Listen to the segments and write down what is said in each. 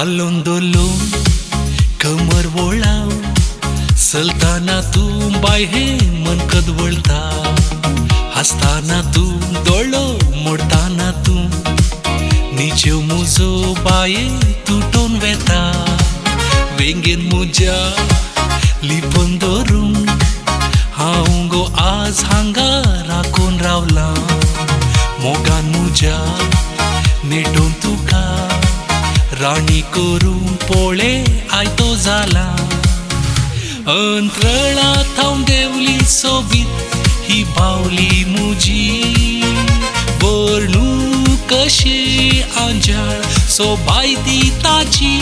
हालोन दोलोन कमर वळाव चलताना तू bye हे मनकत वळता हसताना तू दोळो मोडताना तू नीचेव मुजो बाये तुटून वेता वेंगेन मुजा लिपोन धरून हांव गो आज हांगा राखून रावला मोगान मुजा नेटोन तुका राणी करून पोळे आयतो जाला अंतराळात हांव देवली सोबीत ही बावली मुजी वर्णू कशे आंजाळ सोबायती ताची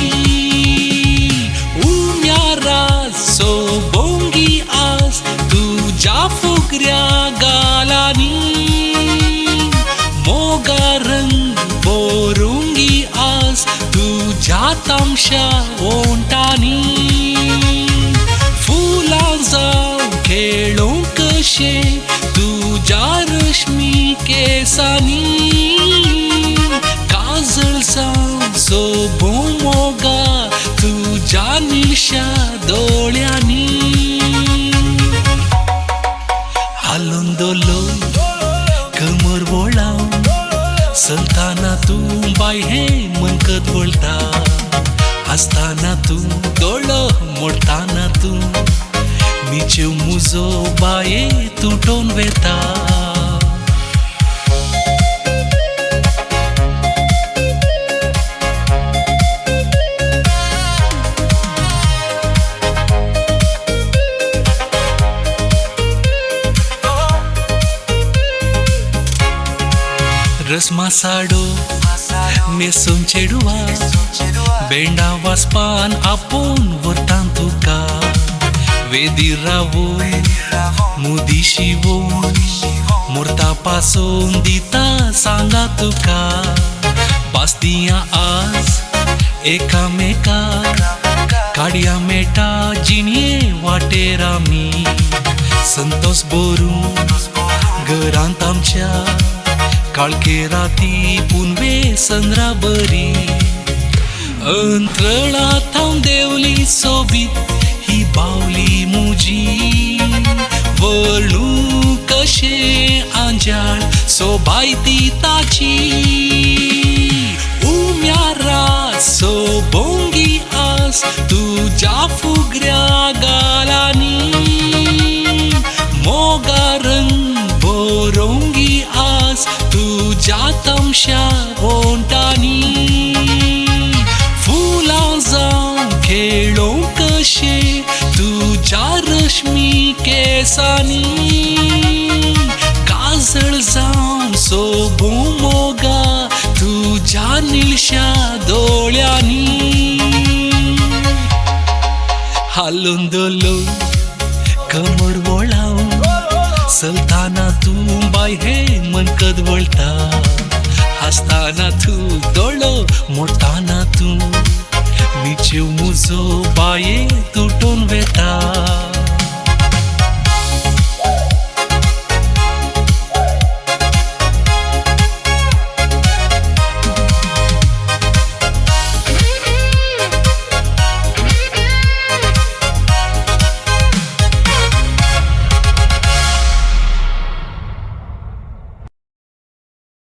उम्याराज सोबोंगी आस तुझ्या फुगऱ्या गालांनी मोगा रंग बोरुंगी आस तुझ्या तामशा ओंटानी फुलां जावं खेळोंक कशे तुझ्या रश्मी केसांनी काजळ जावं सोबों मोगा तुझ्या निळशा दोळ्यांनी हालोन दोलोन कमर वळाव चलताना तू बाय हे मनकत वळता हसताना तू दोळो मोडताना तू नीचेव मुजो बाये तुटून वेता रस्मा साडो नेसून चेडवा बेंडा वासपान आपून व्हरतां तुका वेदी रावून मुदी शिवून मुर्ता पासून दिता सांगा तुका पास्तियां आज एकामेकाक काडया मेटा जिणये वाटेर आमी संतोष भरून घरांत आमच्या काळके राती पुनवे संद्रा बरी अंतराळात हांव देवली सोबीत ही बावली मुजी वर्णू कशे आंजाळ सोबायती ताची उम्यारा सोबोंगी आस तुझ्या फुगऱ्या गालांनी मोगा रंग बोरोंगी आस तुझ्या तमशा ओंटानी फुलां जावं खेळोंक कशे तुझ्या रश्मी केसांनी काजळ जावं सोबों मोगा तुझ्या निळशा दोळ्यांनी हालोन दोलोन कमर वळाव चलताना तू बाय हे मनकत वळता हसताना तू दोळो मोडताना तू नीचेव मुजो बाये तुटून वेता